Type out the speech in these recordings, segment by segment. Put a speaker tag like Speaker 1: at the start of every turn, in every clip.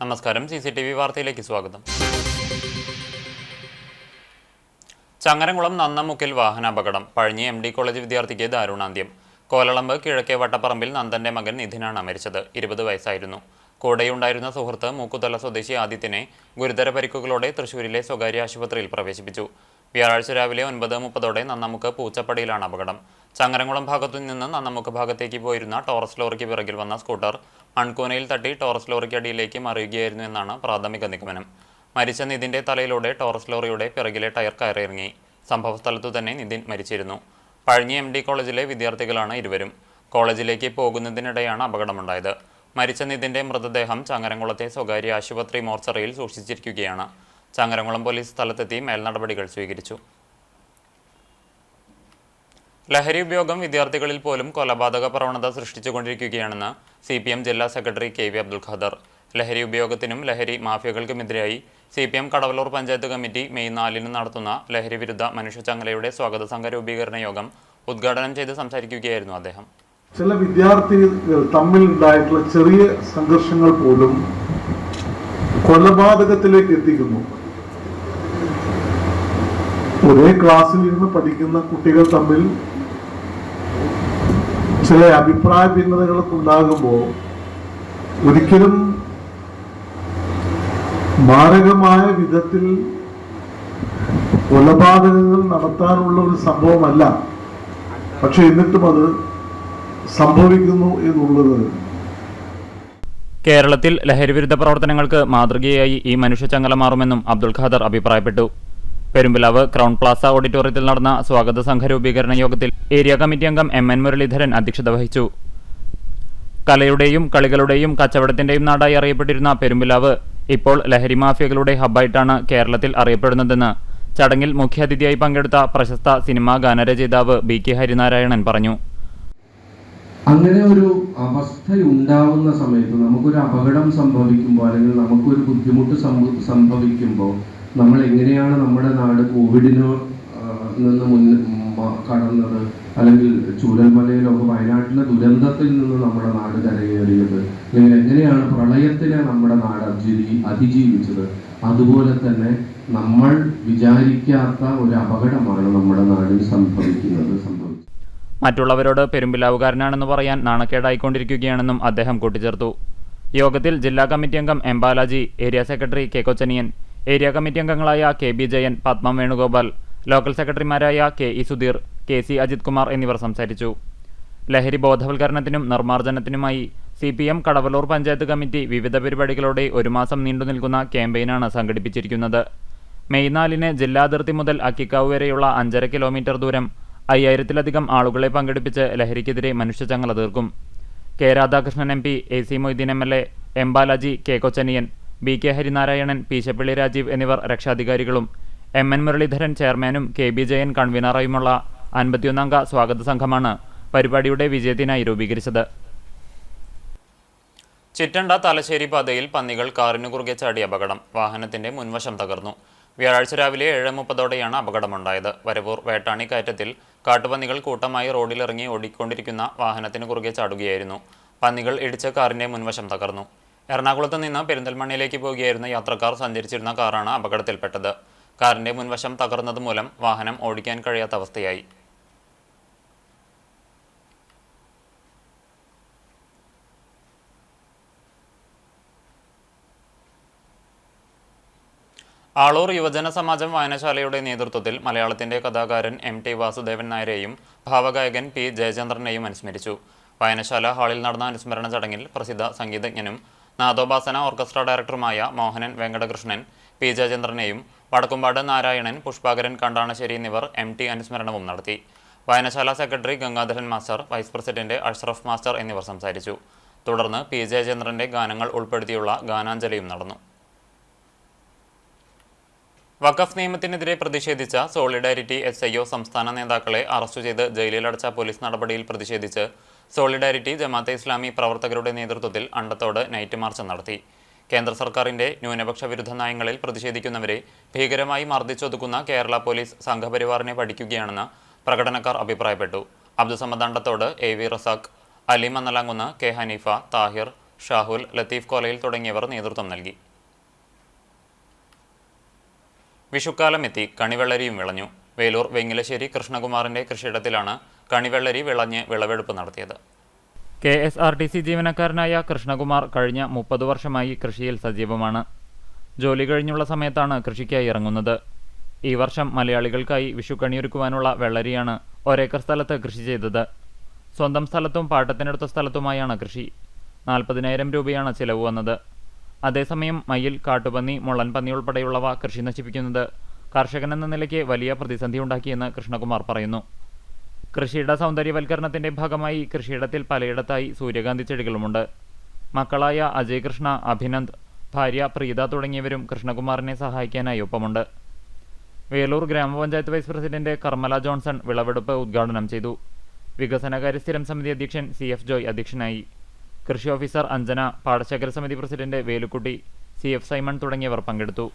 Speaker 1: നമസ്കാരം. CCTV വാർത്തയിലേക്ക് സ്വാഗതം. ചങ്ങരംകുളം നന്നമുക്കിൽ വാഹനാപകടം. പഴഞ്ഞി MD കോളേജ് വിദ്യാർത്ഥിക്ക് ദാരുണാന്ത്യം. കോലളമ്പ് കിഴക്കേ വട്ടപ്പറമ്പിൽ നന്ദന്റെ മകൻ നിധിനാണ് മരിച്ചത്. 20 വയസ്സായിരുന്നു. കൂടെയുണ്ടായിരുന്ന സുഹൃത്ത് മൂക്കുതല സ്വദേശി ആദിത്യനെ ഗുരുതര പരിക്കുകളോടെ തൃശൂരിലെ സ്വകാര്യ ആശുപത്രിയിൽ പ്രവേശിപ്പിച്ചു. വ്യാഴാഴ്ച രാവിലെ 9:30 നന്നമുക്ക് പൂച്ചപ്പടിയിലാണ് അപകടം. ചങ്ങരംകുളം ഭാഗത്തു നിന്ന് നന്നമുക്ക് ഭാഗത്തേക്ക് പോയിരുന്ന ടോറസ് ലോറിക്ക് പിറകിൽ വന്ന സ്കൂട്ടർ മൺകൂനയിൽ തട്ടി ടോറസ് ലോറിക്ക് അടിയിലേക്ക് മറിയുകയായിരുന്നു എന്നാണ് പ്രാഥമിക നിഗമനം. മരിച്ച നിതിന്റെ തലയിലൂടെ ടോറസ് ലോറിയുടെ പിറകിലെ ടയർ കയറിയിറങ്ങി. സംഭവസ്ഥലത്തു തന്നെ നിതിൻ മരിച്ചിരുന്നു. പഴഞ്ഞി MD കോളേജിലെ വിദ്യാർത്ഥികളാണ് ഇരുവരും. കോളേജിലേക്ക് പോകുന്നതിനിടെയാണ് അപകടമുണ്ടായത്. മരിച്ച നിതിന്റെ മൃതദേഹം ചങ്ങരംകുളത്തെ സ്വകാര്യ ആശുപത്രി മോർച്ചറിയിൽ സൂക്ഷിച്ചിരിക്കുകയാണ്. ചങ്ങരംകുളം പോലീസ് സ്ഥലത്തെത്തി മേൽനടപടികൾ സ്വീകരിച്ചു. ലഹരി ഉപയോഗം വിദ്യാർത്ഥികളിൽ പോലും കൊലപാതക പ്രവണത സൃഷ്ടിച്ചുകൊണ്ടിരിക്കുകയാണെന്ന് CPM ജില്ലാ സെക്രട്ടറി KV അബ്ദുൽ ഖാദർ. ലഹരി ഉപയോഗത്തിനും ലഹരി മാഫിയകൾക്കുമെതിരായി CPM Kadavallur panchayat committee May 4 നടത്തുന്ന ലഹരി വിരുദ്ധ മനുഷ്യച്ചങ്ങലയുടെ സ്വാഗത സംഘ രൂപീകരണ യോഗം ഉദ്ഘാടനം ചെയ്ത് സംസാരിക്കുകയായിരുന്നു അദ്ദേഹം.
Speaker 2: ചില വിദ്യാർത്ഥികൾ തമ്മിൽ ഉണ്ടായിട്ടുള്ള ചെറിയ സംഘർഷങ്ങൾ പോലും കൊലപാതകത്തിലേക്ക് എത്തിക്കുന്നു. ഒരേ ക്ലാസ്സിൽ ഇരുന്ന് പഠിക്കുന്ന കുട്ടികൾ തമ്മിൽ ചില അഭിപ്രായ ഭിന്നതകളൊക്കെ ഉണ്ടാകുമ്പോൾ ഒരിക്കലും മാരകമായ വിധത്തിൽ കൊലപാതകങ്ങൾ നടത്താനുള്ള ഒരു സംഭവമല്ല. പക്ഷെ എന്നിട്ടും അത് സംഭവിക്കുന്നു എന്നുള്ളത്.
Speaker 1: കേരളത്തിൽ ലഹരിവിരുദ്ധ പ്രവർത്തനങ്ങൾക്ക് മാതൃകയായി ഈ മനുഷ്യച്ചങ്ങല മാറുമെന്നും അബ്ദുൽ ഖാദർ അഭിപ്രായപ്പെട്ടു. പെരുമ്പിലാവ് ക്രൗൺ പ്ലാസ ഓഡിറ്റോറിയത്തിൽ നടന്ന സ്വാഗത സംഘ രൂപീകരണ യോഗത്തിൽ ഏരിയ കമ്മിറ്റി അംഗം MN മുരളീധരൻ അധ്യക്ഷത വഹിച്ചു. കലയുടെയും കളികളുടെയും കച്ചവടത്തിന്റെയും നാടായി അറിയപ്പെട്ടിരുന്ന പെരുമ്പിലാവ് ഇപ്പോൾ ലഹരി മാഫിയകളുടെ ഹബ്ബായിട്ടാണ് കേരളത്തിൽ അറിയപ്പെടുന്നതെന്ന് ചടങ്ങിൽ മുഖ്യാതിഥിയായി പങ്കെടുത്ത പ്രശസ്ത സിനിമാ ഗാനരചയിതാവ് BK ഹരിനാരായണൻ പറഞ്ഞു.
Speaker 3: അങ്ങനെ ഒരു അവസ്ഥയുണ്ടാവുന്ന സമയത്ത് നമുക്കൊരു അപകടം സംഭവിക്കുമ്പോൾ അല്ലെങ്കിൽ നമുക്കൊരു ബുദ്ധിമുട്ട് സംഭവിക്കുമ്പോൾ നമ്മൾ എങ്ങനെയാണ് നമ്മുടെ നാട് കോവിഡിന് നിന്ന് കടന്നത്, അല്ലെങ്കിൽ ചൂരൽമലയിലൊക്കെ വയനാട്ടിലെ ദുരന്തത്തിൽ നിന്ന് നമ്മുടെ നാട് കരകയറിയത്, അല്ലെങ്കിൽ എങ്ങനെയാണ് പ്രളയത്തിനെ നമ്മുടെ നാട് അതിജീവിച്ചത്, അതുപോലെ തന്നെ നമ്മൾ വിചാരിക്കാത്ത ഒരു അപകടമാണ് നമ്മുടെ നാടിൽ സംഭവിക്കുന്നത്.
Speaker 1: മറ്റുള്ളവരോട് പെരുമ്പിലാവുകാരനാണെന്ന് പറയാൻ നാണക്കേടായിക്കൊണ്ടിരിക്കുകയാണെന്നും അദ്ദേഹം കൂട്ടിച്ചേർത്തു. യോഗത്തിൽ ജില്ലാ കമ്മിറ്റി അംഗം M Balaji, area secretary K Kochaniyan, area committee അംഗങ്ങളായ KB ജയൻ, പത്മ വേണുഗോപാൽ, ലോക്കൽ സെക്രട്ടറിമാരായ KE സുധീർ, KC അജിത് കുമാർ എന്നിവർ സംസാരിച്ചു. ലഹരി ബോധവൽക്കരണത്തിനും നിർമ്മാർജ്ജനത്തിനുമായി CPM കടവലൂർ പഞ്ചായത്ത് കമ്മിറ്റി വിവിധ പരിപാടികളോടെ 1 മാസം നീണ്ടുനിൽക്കുന്ന ക്യാമ്പയിനാണ് സംഘടിപ്പിച്ചിരിക്കുന്നത്. മെയ് 4 ജില്ലാ അതിർത്തി മുതൽ അക്കിക്കാവ് വരെയുള്ള 5.5 കിലോമീറ്റർ ദൂരം 5000-ലധികം ആളുകളെ പങ്കെടുപ്പിച്ച് ലഹരിക്കെതിരെ മനുഷ്യച്ചങ്ങല തീർക്കും. K Radhakrishnan MP, AC Moideen MLA, M Balaji, K Kochaniyan, BK Harinarayanan, Peeshappilly Rajeev എന്നിവർ രക്ഷാധികാരികളും MN മുരളീധരൻ ചെയർമാനും KB ജയൻ കൺവീനറായുമുള്ള 51 അംഗ സ്വാഗത സംഘമാണ് പരിപാടിയുടെ വിജയത്തിനായി രൂപീകരിച്ചത്. ചിറ്റണ്ട തലശ്ശേരി പാതയിൽ പന്നികൾ കാറിനു കുറുകെ ചാടി അപകടം. വാഹനത്തിന്റെ മുൻവശം തകർന്നു. വ്യാഴാഴ്ച രാവിലെ 7:30 അപകടമുണ്ടായത്. വരവൂർ വേട്ടാണി കയറ്റത്തിൽ കാട്ടുപന്നികൾ കൂട്ടമായി റോഡിലിറങ്ങി ഓടിക്കൊണ്ടിരിക്കുന്ന വാഹനത്തിന് കുറുകെ ചാടുകയായിരുന്നു. പന്നികൾ ഇടിച്ച് കാറിന്റെ മുൻവശം തകർന്നു. എറണാകുളത്ത് നിന്ന് പെരിന്തൽമണ്ണയിലേക്ക് പോകുകയായിരുന്ന യാത്രക്കാർ സഞ്ചരിച്ചിരുന്ന കാറാണ് അപകടത്തിൽപ്പെട്ടത്. കാറിന്റെ മുൻവശം തകർന്നത് മൂലം വാഹനം ഓടിക്കാൻ കഴിയാത്ത അവസ്ഥയായി. ആളൂർ യുവജന സമാജം വായനശാലയുടെ നേതൃത്വത്തിൽ മലയാളത്തിന്റെ കഥാകാരൻ MT വാസുദേവൻ നായരെയും ഭാവഗായകൻ P ജയചന്ദ്രനെയും അനുസ്മരിച്ചു. വായനശാല ഹാളിൽ നടന്ന അനുസ്മരണ ചടങ്ങിൽ പ്രസിദ്ധ സംഗീതജ്ഞനും നാദോപാസന ഓർക്കസ്ട്ര ഡയറക്ടറുമായ മോഹനൻ വെങ്കടകൃഷ്ണൻ P ജയചന്ദ്രനെയും വടക്കുംപാട് നാരായണൻ, പുഷ്പാകരൻ കണ്ടാണശ്ശേരി എന്നിവർ MT അനുസ്മരണവും നടത്തി. വായനശാല secretary Gangadharan master, vice president Ashraf master എന്നിവർ സംസാരിച്ചു. തുടർന്ന് P ജയചന്ദ്രന്റെ ഗാനങ്ങൾ ഉൾപ്പെടുത്തിയുള്ള ഗാനാഞ്ജലിയും നടന്നു. വഖഫ് നിയമത്തിനെതിരെ പ്രതിഷേധിച്ച സോളിഡാരിറ്റി SIO സംസ്ഥാന നേതാക്കളെ അറസ്റ്റ് ചെയ്ത് ജയിലിലടച്ച പോലീസ് നടപടിയിൽ പ്രതിഷേധിച്ച് സോളിഡാരിറ്റി ജമാഅത്തെ ഇസ്ലാമി പ്രവർത്തകരുടെ നേതൃത്വത്തിൽ അണ്ടത്തോട് നൈറ്റ് മാർച്ച് നടത്തി. കേന്ദ്ര സർക്കാരിന്റെ ന്യൂനപക്ഷ വിരുദ്ധ നയങ്ങളിൽ പ്രതിഷേധിക്കുന്നവരെ ഭീകരമായി മർദ്ദിച്ചൊതുക്കുന്ന കേരള പോലീസ് സംഘപരിവാറിനെ പഠിക്കുകയാണെന്ന് പ്രകടനക്കാർ അഭിപ്രായപ്പെട്ടു. അബ്ദുസമദ് അണ്ടത്തോട്, AV റസാഖ്, അലി മന്നലാങ്കുന്ന്, K ഹനീഫ, താഹിർ, ഷാഹുൽ, ലത്തീഫ് കോലയിൽ തുടങ്ങിയവർ നേതൃത്വം നൽകി. വിഷുക്കാലം എത്തി, കണിവെള്ളരിയും വിളഞ്ഞു. വേലൂർ വെങ്ങിലശ്ശേരി കൃഷ്ണകുമാറിന്റെ കൃഷിയിടത്തിലാണ് കണിവെള്ളരി വിളഞ്ഞ് വിളവെടുപ്പ് നടത്തിയത്. KSRTC ജീവനക്കാരനായ കൃഷ്ണകുമാർ കഴിഞ്ഞ 30 വർഷമായി കൃഷിയിൽ സജീവമാണ്. ജോലി കഴിഞ്ഞുള്ള സമയത്താണ് കൃഷിക്കായി ഇറങ്ങുന്നത്. ഈ വർഷം മലയാളികൾക്കായി വിഷുക്കണിയൊരുക്കുവാനുള്ള വെള്ളരിയാണ് ഒരേക്കർ സ്ഥലത്ത് കൃഷി ചെയ്തത്. സ്വന്തം സ്ഥലത്തും പാട്ടത്തിനടുത്ത സ്ഥലത്തുമായാണ് കൃഷി. 40,000 രൂപയാണ് ചിലവ് വന്നത്. അതേസമയം മയിൽ, കാട്ടുപന്നി, മുള്ളൻപന്നി ഉൾപ്പെടെയുള്ളവ കൃഷി നശിപ്പിക്കുന്നത് കർഷകനെന്ന നിലയ്ക്ക് വലിയ പ്രതിസന്ധിയുണ്ടാക്കിയെന്ന് കൃഷ്ണകുമാർ പറയുന്നു. കൃഷിയുടെ സൗന്ദര്യവൽക്കരണത്തിന്റെ ഭാഗമായി കൃഷിയിടത്തിൽ പലയിടത്തായി സൂര്യകാന്തി ചെടികളുമുണ്ട്. മക്കളായ അജയ് കൃഷ്ണ, അഭിനന്ദ്, ഭാര്യ പ്രീത തുടങ്ങിയവരും കൃഷ്ണകുമാറിനെ സഹായിക്കാനായി ഒപ്പമുണ്ട്. വേലൂർ ഗ്രാമപഞ്ചായത്ത് വൈസ് പ്രസിഡന്റ് കർമ്മല ജോൺസൺ വിളവെടുപ്പ് ഉദ്ഘാടനം ചെയ്തു. വികസനകാര്യ സ്ഥിരം സമിതി അധ്യക്ഷൻ CF ജോയ് അധ്യക്ഷനായി. കൃഷി ഓഫീസർ അഞ്ജന, പാടശേഖര സമിതി പ്രസിഡന്റ് വേലുക്കുട്ടി, CF സൈമൺ തുടങ്ങിയവർ പങ്കെടുത്തു.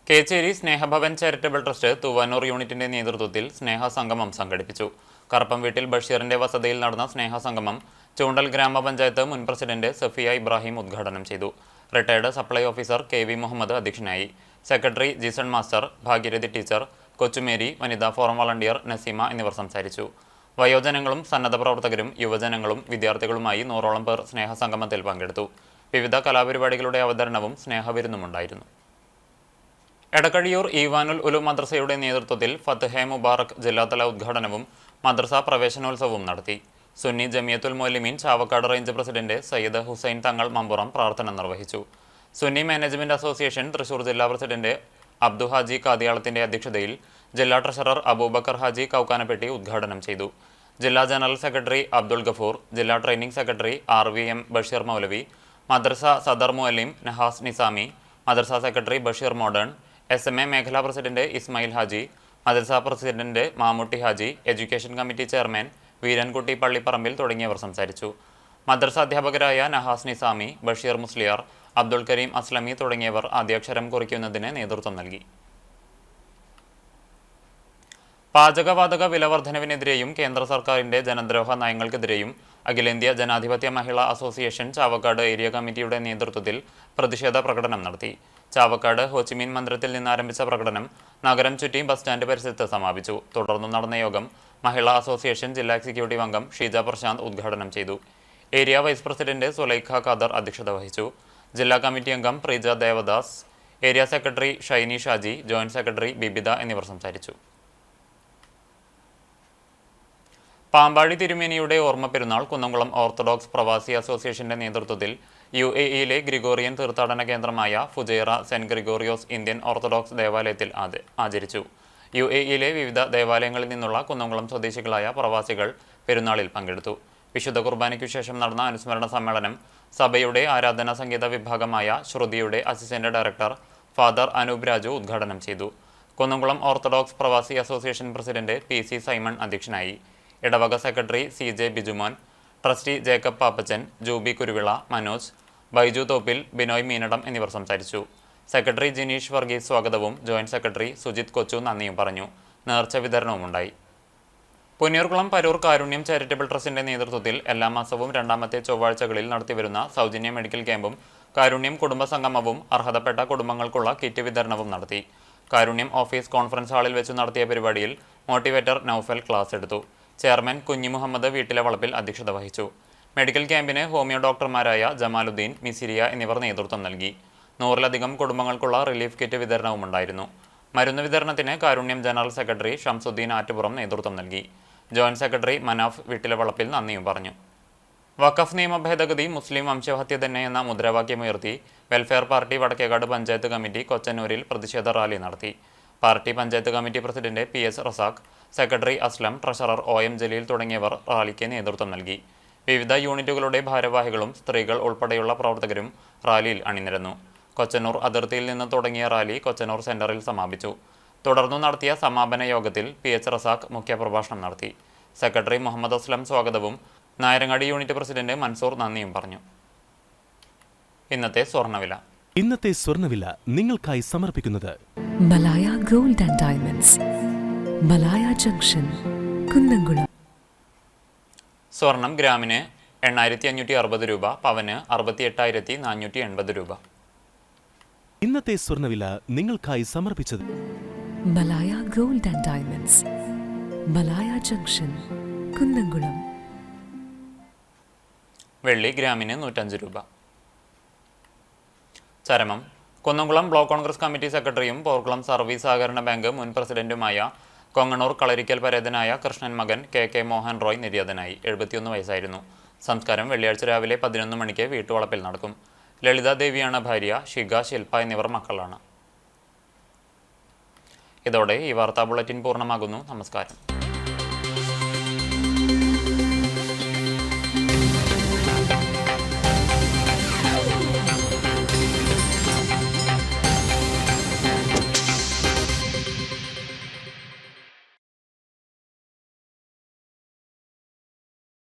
Speaker 1: കേച്ചേരി സ്നേഹഭവൻ ചാരിറ്റബിൾ ട്രസ്റ്റ് തൂവാനൂർ യൂണിറ്റിന്റെ നേതൃത്വത്തിൽ സ്നേഹസംഗമം സംഘടിപ്പിച്ചു. കറുപ്പം വീട്ടിൽ ബഷീറിന്റെ വസതിയിൽ നടന്ന സ്നേഹസംഗമം ചൂണ്ടൽ ഗ്രാമപഞ്ചായത്ത് മുൻ പ്രസിഡന്റ് സഫിയ ഇബ്രാഹിം ഉദ്ഘാടനം ചെയ്തു. Retired supply officer KV Muhammad അധ്യക്ഷനായി. Secretary Jison master, Bhagyarathi teacher, Kochumary, വനിതാ ഫോറം വളണ്ടിയർ നസീമ എന്നിവർ സംസാരിച്ചു. വയോജനങ്ങളും സന്നദ്ധ പ്രവർത്തകരും യുവജനങ്ങളും വിദ്യാർത്ഥികളുമായി 100ഓളം പേർ സ്നേഹസംഗമത്തിൽ പങ്കെടുത്തു. വിവിധ കലാപരിപാടികളുടെ അവതരണവും സ്നേഹവിരുന്നുമുണ്ടായിരുന്നു. എടക്കഴിയൂർ ഈവാനുൽ ഉലൂം മദ്രസയുടെ നേതൃത്വത്തിൽ ഫത്ഹെ മുബാറക് ജില്ലാതല ഉദ്ഘാടനവും മദ്രസ പ്രവേശനോത്സവവും നടത്തി. സുന്നി ജമിയത്തുൽ മൊലിമീൻ ചാവക്കാട് റേഞ്ച് പ്രസിഡന്റ് സയ്യിദ് ഹുസൈൻ തങ്ങൾ മമ്പുറം പ്രാർത്ഥന നിർവഹിച്ചു. സുന്നി മാനേജ്മെന്റ് അസോസിയേഷൻ തൃശൂർ ജില്ലാ പ്രസിഡന്റ് അബ്ദു ഹാജി കാദിയാളത്തിന്റെ അധ്യക്ഷതയിൽ ജില്ലാ ട്രഷറർ അബൂബക്കർ ഹാജി കൗക്കാനപ്പെട്ടി ഉദ്ഘാടനം ചെയ്തു. ജില്ലാ ജനറൽ സെക്രട്ടറി അബ്ദുൾ ഗഫൂർ, ജില്ലാ training secretary RVM Basheer Moulavi, മദ്രസ സദർ മുഅല്ലിം നഹാസ് നിസാമി, മദ്രസ സെക്രട്ടറി ബഷീർ മോഡേൺ, SMA മേഖലാ പ്രസിഡന്റ് ഇസ്മായിൽ ഹാജി, മദ്രസ president Mammootty Haji, education committee chairman Veerankutty Pallipparambil തുടങ്ങിയവർ സംസാരിച്ചു. മദ്രസ അധ്യാപകരായ നഹാസ് നിസാമി, ബഷീർ മുസ്ലിയാർ, അബ്ദുൾ കരീം അസ്ലമി തുടങ്ങിയവർ ആദ്യാക്ഷരം കുറിക്കുന്നതിന് നേതൃത്വം നൽകി. പാചകവാതക വിലവർദ്ധനവിനെതിരെയും കേന്ദ്ര സർക്കാരിന്റെ ജനദ്രോഹ നയങ്ങൾക്കെതിരെയും അഖിലേന്ത്യാ ജനാധിപത്യ മഹിളാ അസോസിയേഷൻ ചാവക്കാട് ഏരിയ കമ്മിറ്റിയുടെ നേതൃത്വത്തിൽ പ്രതിഷേധ പ്രകടനം നടത്തി. ചാവക്കാട് ഹോച്ചിമീൻ മന്ദിരത്തിൽ നിന്ന് ആരംഭിച്ച പ്രകടനം നഗരം ചുറ്റി ബസ് സ്റ്റാൻഡ് പരിസരത്ത് സമാപിച്ചു. തുടർന്ന് നടന്ന യോഗം മഹിളാ അസോസിയേഷൻ ജില്ലാ എക്സിക്യൂട്ടീവ് അംഗം ഷീജ പ്രശാന്ത് ഉദ്ഘാടനം ചെയ്തു. Area vice president Sulaikha Khader അധ്യക്ഷത വഹിച്ചു. ജില്ലാ കമ്മിറ്റി അംഗം Preeja Devadas, area secretary Shiny Shaji, joint secretary Bibitha എന്നിവർ സംസാരിച്ചു. പാമ്പാടി തിരുമേനിയുടെ ഓർമ്മ പെരുന്നാൾ കുന്നംകുളം ഓർത്തഡോക്സ് പ്രവാസി അസോസിയേഷന്റെ നേതൃത്വത്തിൽ UAE-യിലെ ഗ്രിഗോറിയൻ തീർത്ഥാടന കേന്ദ്രമായ Fujairah saint Gregorios Indian orthodox ദേവാലയത്തിൽ ആചരിച്ചു. UAE-യിലെ വിവിധ ദേവാലയങ്ങളിൽ നിന്നുള്ള കുന്നംകുളം സ്വദേശികളായ പ്രവാസികൾ പെരുന്നാളിൽ പങ്കെടുത്തു. വിശുദ്ധ കുർബാനയ്ക്കു ശേഷം നടന്ന അനുസ്മരണ സമ്മേളനം സഭയുടെ ആരാധനാ സംഗീത വിഭാഗമായ ശ്രുതിയുടെ assistant director father Anoop Raju ഉദ്ഘാടനം ചെയ്തു. Kunnamkulam orthodox Pravasi association president PC Simon അധ്യക്ഷനായി. ഇടവക secretary CJ Bijumon, trustee Jacob Pappachan, Jubi Kuruvila, Manoj, Baiju Thoppil, Binoy Meenadom എന്നിവർ സംസാരിച്ചു. സെക്രട്ടറി ജിനീഷ് വർഗീസ് സ്വാഗതവും ജോയിന്റ് സെക്രട്ടറി സുജിത് കൊച്ചു നന്ദിയും പറഞ്ഞു. നേർച്ച വിതരണവുമുണ്ടായി. പുന്നയൂർകുളം പരൂർ കാരുണ്യം ചാരിറ്റബിൾ ട്രസ്റ്റിന്റെ നേതൃത്വത്തിൽ എല്ലാ മാസവും 2ാമത്തെ ചൊവ്വാഴ്ചകളിൽ നടത്തിവരുന്ന സൗജന്യ മെഡിക്കൽ ക്യാമ്പും കാരുണ്യം കുടുംബ സംഗമവും അർഹതപ്പെട്ട കുടുംബങ്ങൾക്കുള്ള കിറ്റ് വിതരണവും നടത്തി. കാരുണ്യം ഓഫീസ് കോൺഫറൻസ് ഹാളിൽ വെച്ച് നടത്തിയ പരിപാടിയിൽ മോട്ടിവേറ്റർ നൌഫൽ ക്ലാസ് എടുത്തു. ചെയർമാൻ കുഞ്ഞി മുഹമ്മദ് വീട്ടിലെ വളപ്പിൽ അധ്യക്ഷത വഹിച്ചു. മെഡിക്കൽ ക്യാമ്പിന് ഹോമിയോ ഡോക്ടർമാരായ ജമാലുദ്ദീൻ, മിസിരിയ എന്നിവർ നേതൃത്വം നൽകി. 100-ലധികം കുടുംബങ്ങൾക്കുള്ള റിലീഫ് കിറ്റ് വിതരണവുമുണ്ടായിരുന്നു. മരുന്ന് വിതരണത്തിന് കാരുണ്യം ജനറൽ സെക്രട്ടറി ഷംസുദ്ദീൻ ആറ്റുപുറം നേതൃത്വം നൽകി. ജോയിന്റ് സെക്രട്ടറി മനാഫ് വീട്ടിലെ വളപ്പിൽ നന്ദിയും പറഞ്ഞു. വഖഫ് നിയമ ഭേദഗതി മുസ്ലിം വംശഹത്യ തന്നെ എന്ന മുദ്രാവാക്യമുയർത്തി welfare party Vadakkekad panchayat committee കൊച്ചന്നൂരിൽ പ്രതിഷേധ റാലി നടത്തി. Party panchayat committee president PS Razak, secretary Aslam, treasurer OM Jaleel തുടങ്ങിയവർ റാലിക്ക് നേതൃത്വം നൽകി. വിവിധ യൂണിറ്റുകളുടെ ഭാരവാഹികളും സ്ത്രീകൾ ഉൾപ്പെടെയുള്ള പ്രവർത്തകരും റാലിയിൽ അണിനിരന്നു. കൊച്ചന്നൂർ അതിർത്തിയിൽ നിന്ന് തുടങ്ങിയ റാലി കൊച്ചന്നൂർ സെന്ററിൽ സമാപിച്ചു. തുടർന്നു നടത്തിയ സമാപന യോഗത്തിൽ PH റസാഖ് മുഖ്യപ്രഭാഷണം നടത്തി. സെക്രട്ടറി മുഹമ്മദ് അസ്ലം സ്വാഗതവും നായരങ്ങാടി യൂണിറ്റ് പ്രസിഡന്റ് മൻസൂർ നന്ദിയും പറഞ്ഞു. ഇന്നത്തെ സ്വർണ്ണവില
Speaker 4: നിങ്ങൾക്കായി സമർപ്പിക്കുന്നത്
Speaker 5: Malaya gold and diamonds, Malaya junction, Kunnamkulam.
Speaker 1: സ്വർണം ഗ്രാമിന് 8,560 രൂപ, പവന് 68,480 രൂപ.
Speaker 4: ഇന്നത്തെ സ്വർണ്ണവില നിങ്ങൾക്കായി സമർപ്പിച്ചത്
Speaker 5: Malaya Gold and Diamonds, Malaya Junction, Kundangulam.
Speaker 1: വെള്ളി ഗ്രാമിന് 105 രൂപ. ചരമം. കുന്നംകുളം ബ്ലോക്ക് കോൺഗ്രസ് കമ്മിറ്റി സെക്രട്ടറിയും പോർക്കുളം സർവീസ് സഹകരണ ബാങ്ക് മുൻ പ്രസിഡന്റുമായ കൊങ്ങണൂർ കളരിക്കൽ പരേതനായ കൃഷ്ണൻ മകൻ കെ മോഹൻ റോയ് നിര്യാതനായി. 71 വയസ്സായിരുന്നു. സംസ്കാരം വെള്ളിയാഴ്ച രാവിലെ 11 മണിക്ക് വീട്ടുവളപ്പിൽ നടക്കും. ലളിത ദേവിയാണ് ഭാര്യ. ഷിഗ, ശില്പ എന്നിവർ മക്കളാണ്. ഇതോടെ ഈ വാർത്താ ബുള്ളറ്റിൻ പൂർണ്ണമാകുന്നു. നമസ്കാരം.